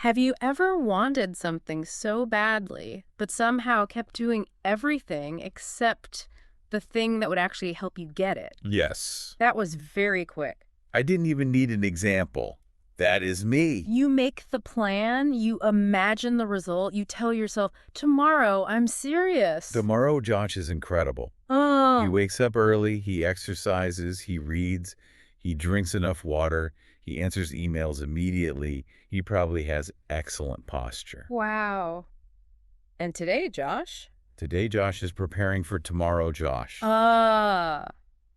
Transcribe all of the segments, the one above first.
Have you ever wanted something so badly, but somehow kept doing everything except the thing that would actually help you get it? Yes. That was very quick. I didn't even need an example. That is me. You make the plan, you imagine the result, you tell yourself, tomorrow, I'm serious. Tomorrow, Josh is incredible. He Oh, wakes up early, he exercises, he reads, he drinks enough water, he answers emails immediately. He probably has excellent posture. wow. And today, Josh? Today, Josh is preparing for tomorrow, Josh.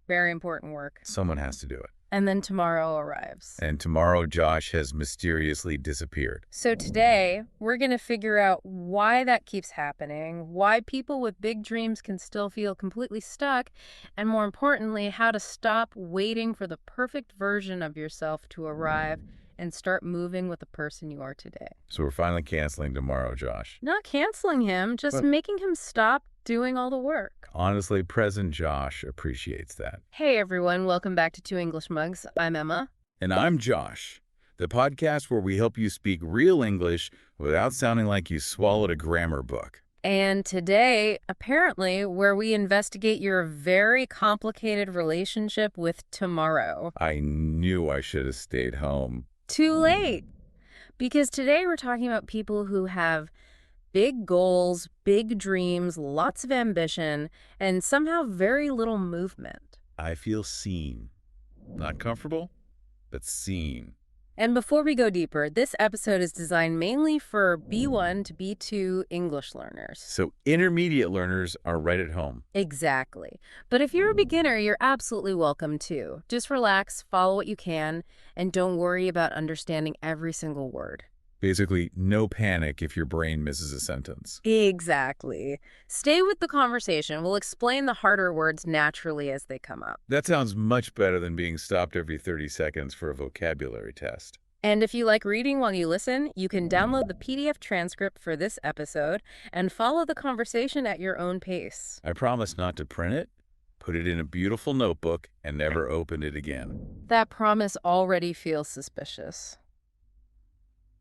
Very important work. Someone has to do it. And then tomorrow arrives. And tomorrow, Josh has mysteriously disappeared. So today, we're going to figure out why that keeps happening, why people with big dreams can still feel completely stuck, and more importantly, how to stop waiting for the perfect version of yourself to arrive and start moving with the person you are today. So we're finally canceling tomorrow, Josh. Not canceling him, just But- making him stop doing all the work. Honestly, present Josh appreciates that. Hey everyone, welcome back to Two English Mugs. I'm Emma. And I'm Josh, the podcast where we help you speak real English without sounding like you swallowed a grammar book. And today, apparently, where we investigate your very complicated relationship with tomorrow. I knew I should have stayed home. Too late. Because today we're talking about people who have big goals, big dreams, lots of ambition, and somehow very little movement. I feel seen. Not comfortable, but seen. And before we go deeper, this episode is designed mainly for B1 to B2 English learners. So intermediate learners are right at home. Exactly. But if you're a beginner, you're absolutely welcome too. Just relax, follow what you can, and don't worry about understanding every single word. Basically, no panic if your brain misses a sentence. Exactly. Stay with the conversation. We'll explain the harder words naturally as they come up. That sounds much better than being stopped every 30 seconds for a vocabulary test. And if you like reading while you listen, you can download the PDF transcript for this episode and follow the conversation at your own pace. I promise not to print it, put it in a beautiful notebook, and never open it again. That promise already feels suspicious.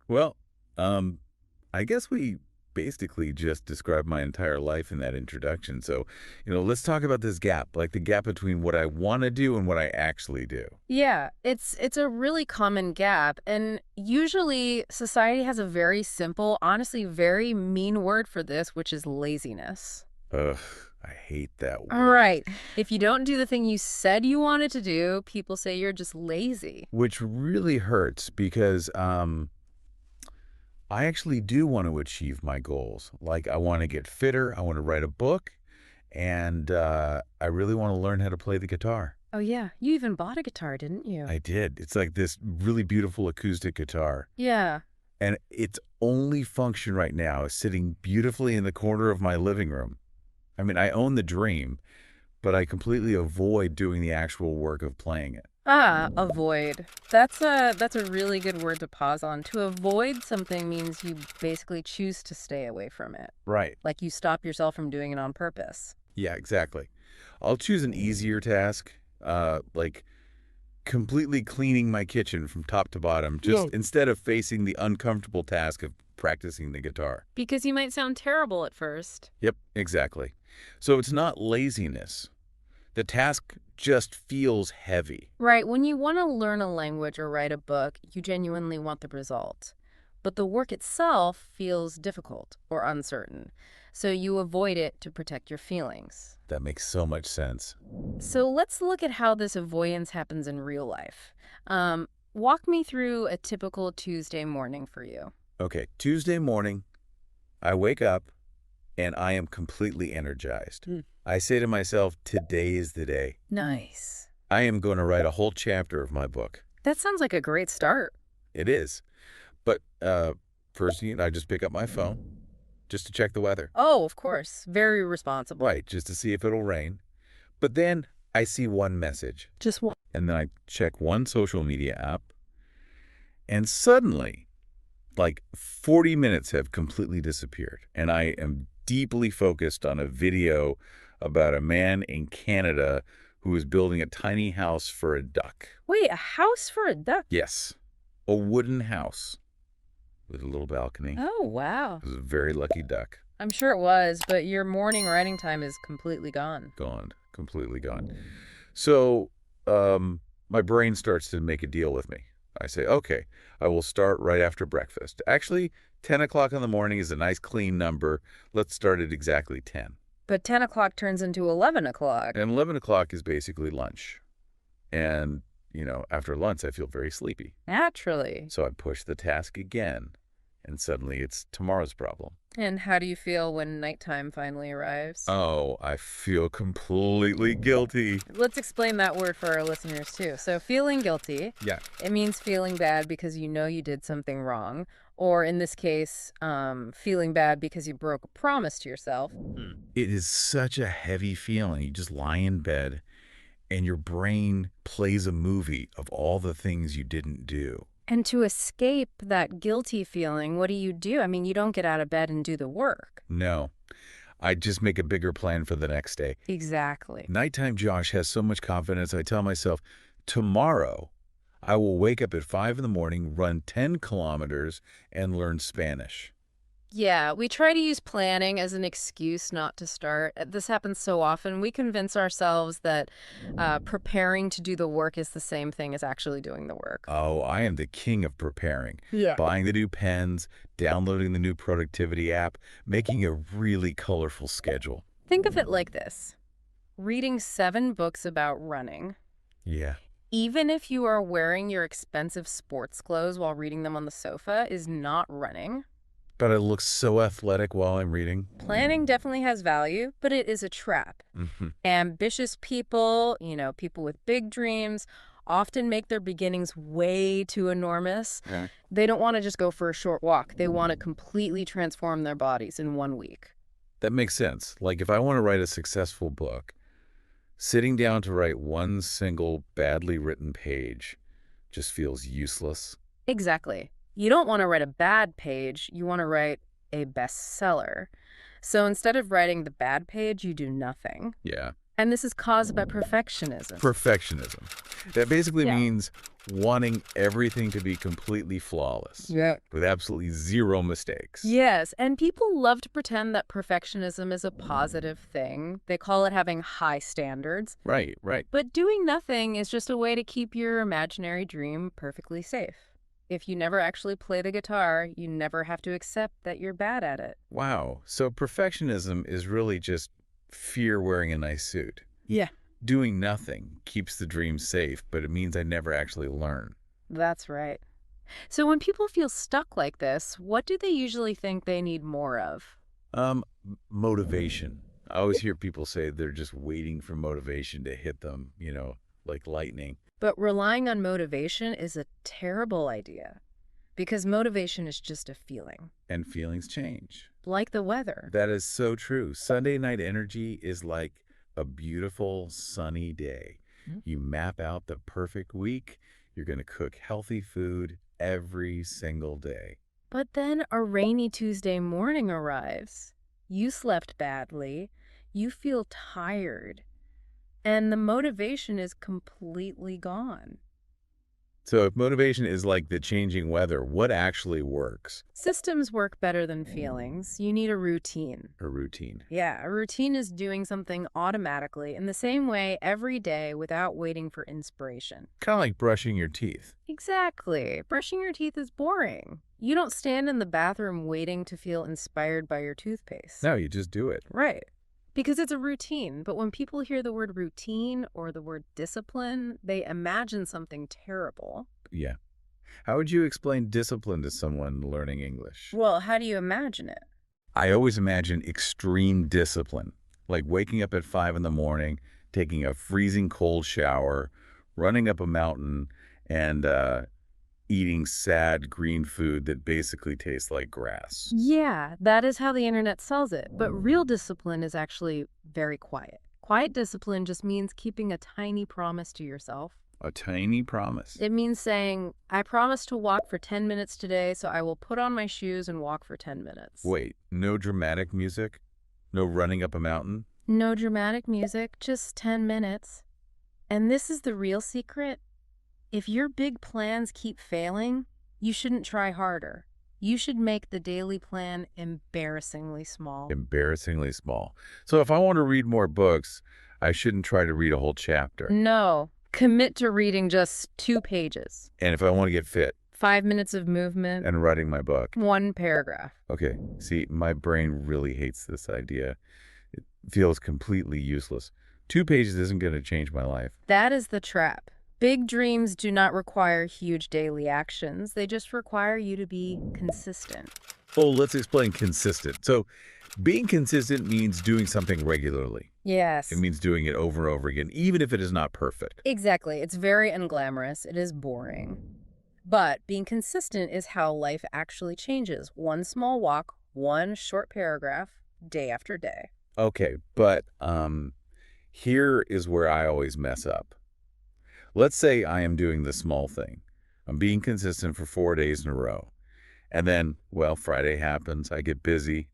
Well, I guess we basically just described my entire life in that introduction. So, let's talk about this gap, like the gap between what I want to do and what I actually do. Yeah, it's a really common gap, and usually society has a very simple, honestly very mean word for this, which is laziness. Ugh, I hate that word. All right. If you don't do the thing you said you wanted to do, people say you're just lazy. Which really hurts because I actually do want to achieve my goals. Like, I want to get fitter, I want to write a book, and I really want to learn how to play the guitar. Oh, yeah. You even bought a guitar, didn't you? I did. It's like this really beautiful acoustic guitar. Yeah. And its only function right now is sitting beautifully in the corner of my living room. I mean, I own the dream, but I completely avoid doing the actual work of playing it. Avoid. That's a really good word to pause on. To avoid something means you basically choose to stay away from it. Right. Like you stop yourself from doing it on purpose. Yeah, exactly. I'll choose an easier task, like completely cleaning my kitchen from top to bottom, just instead of facing the uncomfortable task of practicing the guitar. Because you might sound terrible at first. Yep, exactly. So it's not laziness. The task just feels heavy. Right. When you want to learn a language or write a book, you genuinely want the result. But the work itself feels difficult or uncertain. So you avoid it to protect your feelings. That makes so much sense. So let's look at how this avoidance happens in real life. Walk me through a typical Tuesday morning for you. Okay, Tuesday morning, I wake up and I am completely energized. I say to myself, today is the day. Nice. I am going to write a whole chapter of my book. That sounds like a great start. It is. But first, I just pick up my phone just to check the weather. Oh, of course. Very responsible. Right, just to see if it'll rain. But then I see one message. Just one. And then I check one social media app. And suddenly, like 40 minutes have completely disappeared. And I am deeply focused on a video about a man in Canada who is building a tiny house for a duck. Wait, a house for a duck? Yes, a wooden house. with a little balcony. Oh, wow. It was a very lucky duck. I'm sure it was, but your morning writing time is completely gone. Gone. Completely gone. So my brain starts to make a deal with me. I say, okay, I will start right after breakfast. Actually, 10 o'clock in the morning is a nice clean number. Let's start at exactly 10. But 10 o'clock turns into 11 o'clock. And 11 o'clock is basically lunch. And, after lunch, I feel very sleepy. Naturally. So I push the task again, and suddenly it's tomorrow's problem. And how do you feel when nighttime finally arrives? Oh, I feel completely guilty. Let's explain that word for our listeners, too. So feeling guilty, Yeah. it means feeling bad because you know you did something wrong. Or in this case, feeling bad because you broke a promise to yourself. It is such a heavy feeling. You just lie in bed, and your brain plays a movie of all the things you didn't do. And to escape that guilty feeling, what do? I mean, you don't get out of bed and do the work. No, I just make a bigger plan for the next day. Exactly. Nighttime Josh has so much confidence. I tell myself, tomorrow I will wake up at 5 in the morning, run 10 kilometers, and learn Spanish. Yeah, we try to use planning as an excuse not to start. This happens so often. We convince ourselves that preparing to do the work is the same thing as actually doing the work. Oh, I am the king of preparing. Yeah. Buying the new pens, downloading the new productivity app, making a really colorful schedule. Think of it like this. Reading 7 books about running. Yeah. Even if you are wearing your expensive sports clothes while reading them on the sofa, is not running. But I look so athletic while I'm reading. Planning definitely has value, but it is a trap. Ambitious people, people with big dreams, often make their beginnings way too enormous. Yeah. They don't want to just go for a short walk. They want to completely transform their bodies in 1 week. That makes sense. Like if I want to write a successful book, sitting down to write one single badly written page just feels useless. Exactly. You don't want to write a bad page. You want to write a bestseller. So instead of writing the bad page, you do nothing. Yeah. And this is caused by perfectionism. Perfectionism. That basically Yeah. means wanting everything to be completely flawless. Yeah. With absolutely zero mistakes. Yes, and people love to pretend that perfectionism is a positive thing. They call it having high standards. Right. But doing nothing is just a way to keep your imaginary dream perfectly safe. If you never actually play the guitar, you never have to accept that you're bad at it. Wow. So perfectionism is really just fear wearing a nice suit. Yeah. Doing nothing keeps the dream safe, but it means I never actually learn. That's right. So when people feel stuck like this, what do they usually think they need more of? Motivation. I always hear people say they're just waiting for motivation to hit them, like lightning. But relying on motivation is a terrible idea because motivation is just a feeling, And feelings change. like the weather. That is so true. Sunday night energy is like a beautiful sunny day. You map out the perfect week. You're going to cook healthy food every single day. But then a rainy Tuesday morning arrives. You slept badly. You feel tired. And the motivation is completely gone. So if motivation is like the changing weather, what actually works? Systems work better than feelings. You need a routine. A routine. Yeah, a routine is doing something automatically in the same way every day without waiting for inspiration. Kind of like brushing your teeth. Exactly. Brushing your teeth is boring. You don't stand in the bathroom waiting to feel inspired by your toothpaste. No, you just do it. Right. Because it's a routine. But when people hear the word routine or the word discipline, they imagine something terrible. Yeah. How would you explain discipline to someone learning English? Well, how do you imagine it? I always imagine extreme discipline, like waking up at 5 in the morning, taking a freezing cold shower, running up a mountain, and eating sad green food that basically tastes like grass. Yeah, that is how the internet sells it. But real discipline is actually very quiet. Quiet discipline just means keeping a tiny promise to yourself. A tiny promise. It means saying, I promise to walk for 10 minutes today, so I will put on my shoes and walk for 10 minutes. Wait, no dramatic music? No running up a mountain? No dramatic music, just 10 minutes. And this is the real secret. If your big plans keep failing, you shouldn't try harder. You should make the daily plan embarrassingly small. Embarrassingly small. So if I want to read more books, I shouldn't try to read a whole chapter. No, commit to reading just 2 pages. And if I want to get fit 5 minutes of movement, and writing my book. 1 paragraph. Okay, see, my brain really hates this idea. It feels completely useless. 2 pages isn't going to change my life. That is the trap. Big dreams do not require huge daily actions. They just require you to be consistent. Oh, let's explain consistent. So being consistent means doing something regularly. Yes. It means doing it over and over again, even if it is not perfect. Exactly. It's very unglamorous. It is boring. But being consistent is how life actually changes. One small walk, one short paragraph, day after day. Okay, but here is where I always mess up. Let's say I am doing the small thing. I'm being consistent for 4 days in a row. And then, well, Friday happens, I get busy,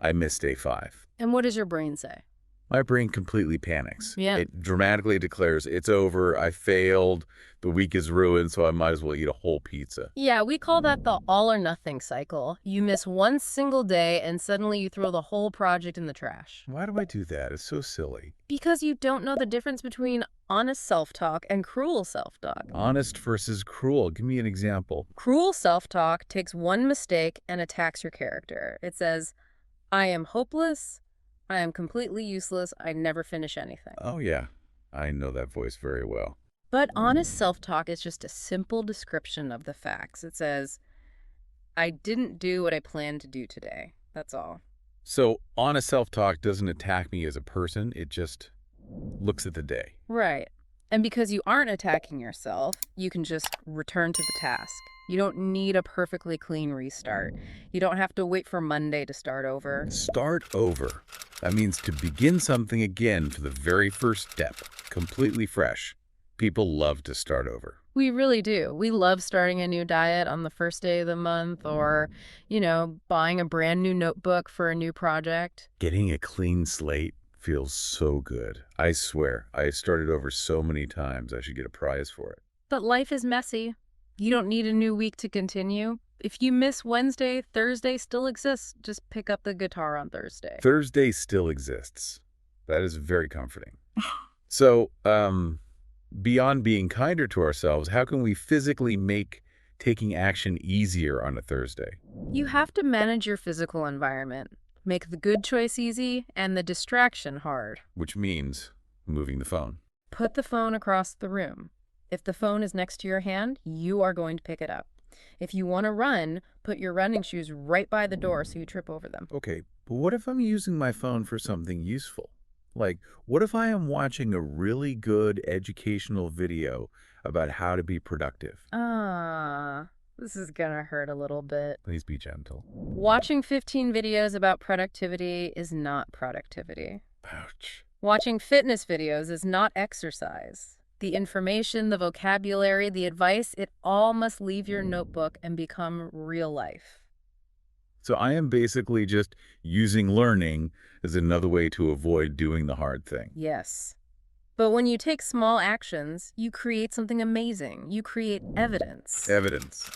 I miss day 5. And what does your brain say? My brain completely panics. Yeah. It dramatically declares, it's over, I failed, the week is ruined, so I might as well eat a whole pizza. Yeah, we call that the all or nothing cycle. You miss one single day and suddenly you throw the whole project in the trash. Why do I do that? It's so silly. Because you don't know the difference between honest self-talk and cruel self-talk. Honest versus cruel. Give me an example. Cruel self-talk takes one mistake and attacks your character. It says, I am hopeless, I am completely useless, I never finish anything. Oh, yeah. I know that voice very well. But honest self-talk is just a simple description of the facts. It says, I didn't do what I planned to do today. That's all. So honest self-talk doesn't attack me as a person. It just looks at the day. Right. And because you aren't attacking yourself, you can just return to the task. You don't need a perfectly clean restart. You don't have to wait for Monday to start over. Start over. That means to begin something again for the very first step, completely fresh. People love to start over. We really do. We love starting a new diet on the first day of the month or, buying a brand new notebook for a new project. Getting a clean slate feels so good. I swear, I started over so many times I should get a prize for it. But life is messy. You don't need a new week to continue. If you miss Wednesday, Thursday still exists. Just pick up the guitar on Thursday. Thursday still exists. That is very comforting. So, beyond being kinder to ourselves, how can we physically make taking action easier on a Thursday? You have to manage your physical environment. Make the good choice easy and the distraction hard. Which means moving the phone. Put the phone across the room. If the phone is next to your hand, you are going to pick it up. If you want to run, put your running shoes right by the door so you trip over them. Okay, but what if I'm using my phone for something useful? Like, what if I am watching a really good educational video about how to be productive? This is gonna hurt a little bit. Please be gentle. Watching 15 videos about productivity is not productivity. Ouch. Watching fitness videos is not exercise. The information, the vocabulary, the advice, it all must leave your notebook and become real life. So I am basically just using learning as another way to avoid doing the hard thing. Yes. But when you take small actions, you create something amazing. You create evidence. Evidence.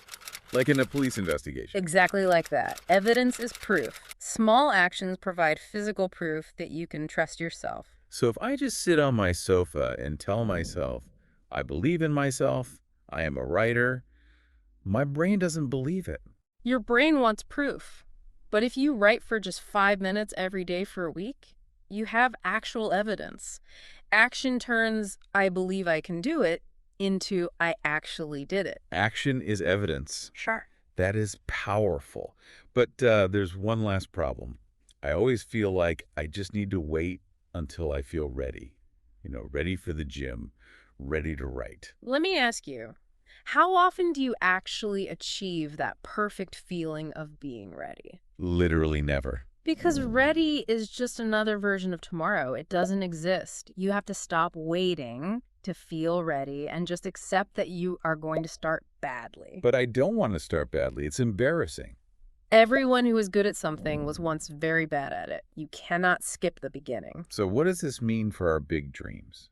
Like in a police investigation. Exactly like that. Evidence is proof. Small actions provide physical proof that you can trust yourself. So if I just sit on my sofa and tell myself, I believe in myself, I am a writer, my brain doesn't believe it. Your brain wants proof. But if you write for just 5 minutes every day for a week, you have actual evidence. Action turns, I believe I can do it, into I actually did it. Action is evidence. Sure. That is powerful. But there's one last problem. I always feel like I just need to wait until I feel ready. Ready for the gym, ready to write. Let me ask you, how often do you actually achieve that perfect feeling of being ready? Literally never. Because ready is just another version of tomorrow. It doesn't exist. You have to stop waiting to feel ready and just accept that you are going to start badly. But I don't want to start badly. It's embarrassing. Everyone who is good at something was once very bad at it. You cannot skip the beginning. So what does this mean for our big dreams?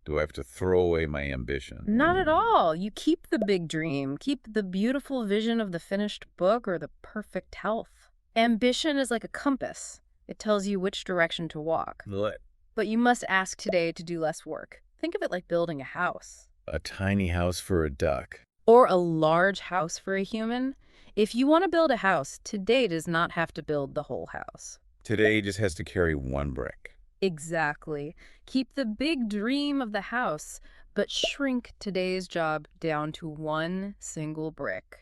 Do I have to throw away my ambition? Not at all. You keep the big dream, keep the beautiful vision of the finished book or the perfect health. Ambition is like a compass. It tells you which direction to walk. What? But you must ask today to do less work. Think of it like building a house. A tiny house for a duck. Or a large house for a human. If you want to build a house, today does not have to build the whole house. Today just has to carry one brick. Exactly. Keep the big dream of the house, but shrink today's job down to one single brick.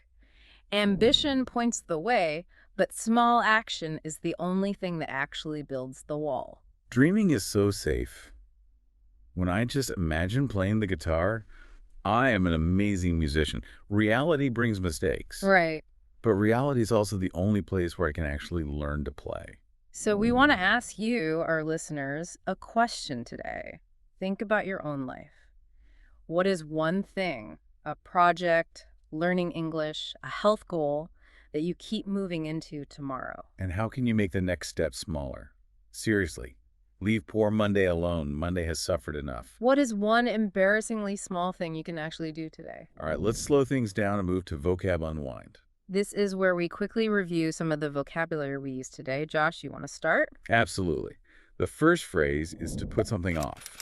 Ambition points the way, but small action is the only thing that actually builds the wall. Dreaming is so safe. When I just imagine playing the guitar, I am an amazing musician. Reality brings mistakes. Right. But reality is also the only place where I can actually learn to play. So we want to ask you, our listeners, a question today. Think about your own life. What is one thing, a project, learning English, a health goal, that you keep moving into tomorrow? And how can you make the next step smaller? Seriously, leave poor Monday alone. Monday has suffered enough. What is one embarrassingly small thing you can actually do today? All right, let's slow things down and move to Vocab Unwind. This is where we quickly review some of the vocabulary we used today. Josh, you want to start? Absolutely. The first phrase is to put something off.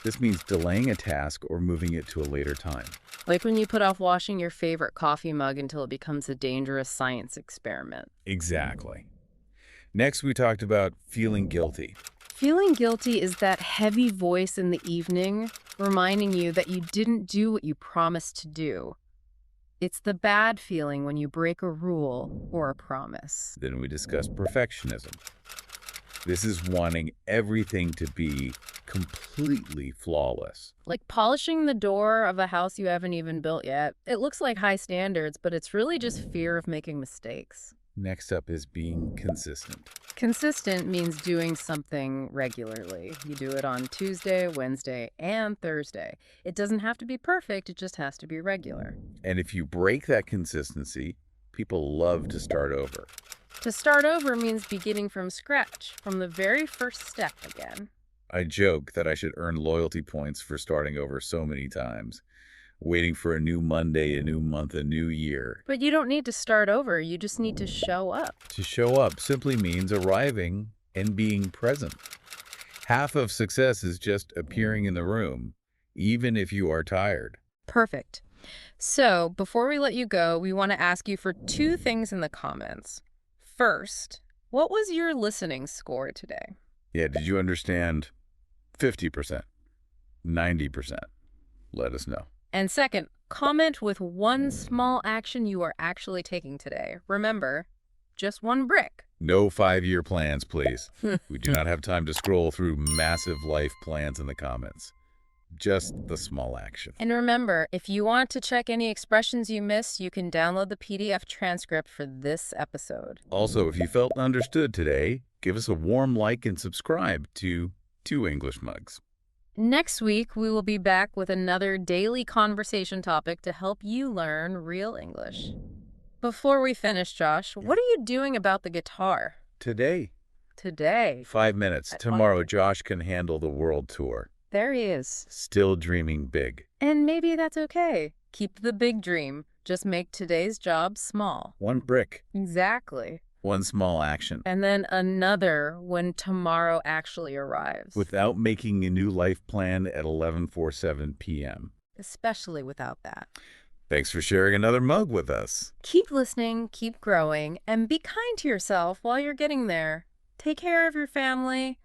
This means delaying a task or moving it to a later time. Like when you put off washing your favorite coffee mug until it becomes a dangerous science experiment. Exactly. Next, we talked about feeling guilty. Feeling guilty is that heavy voice in the evening reminding you that you didn't do what you promised to do. It's the bad feeling when you break a rule or a promise. Then we discussed perfectionism. This is wanting everything to be completely flawless. Like polishing the door of a house you haven't even built yet. It looks like high standards, but it's really just fear of making mistakes. Next up is being consistent. Consistent means doing something regularly. You do it on Tuesday, Wednesday, and Thursday. It doesn't have to be perfect, it just has to be regular. And if you break that consistency, people love to start over. To start over means beginning from scratch, from the very first step again. I joke that I should earn loyalty points for starting over so many times, waiting for a new Monday, a new month, a new year. But you don't need to start over, you just need to show up. To show up simply means arriving and being present. Half of success is just appearing in the room, even if you are tired. Perfect. So, before we let you go, we want to ask you for two things in the comments. First, what was your listening score today? Yeah, did you understand 50%, 90%? Let us know. And second, comment with one small action you are actually taking today. Remember, just one brick. No 5-year plans, please. We do not have time to scroll through massive life plans in the comments. Just the small action. And remember, if you want to check any expressions you missed, you can download the PDF transcript for this episode. Also, if you felt understood today, give us a warm like and subscribe to 2 English Mugs. Next week, we will be back with another daily conversation topic to help you learn real English. Before we finish, Josh, what are you doing about the guitar? Today. Today. 5 minutes. At Tomorrow, 5. Josh can handle the world tour. There he is. Still dreaming big. And maybe that's okay. Keep the big dream. Just make today's job small. 1 brick. Exactly. 1 small action. And then another when tomorrow actually arrives. Without making a new life plan at 11:47 p.m. Especially without that. Thanks for sharing another mug with us. Keep listening, keep growing, and be kind to yourself while you're getting there. Take care of your family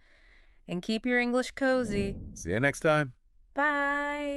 and keep your English cozy. See you next time. Bye.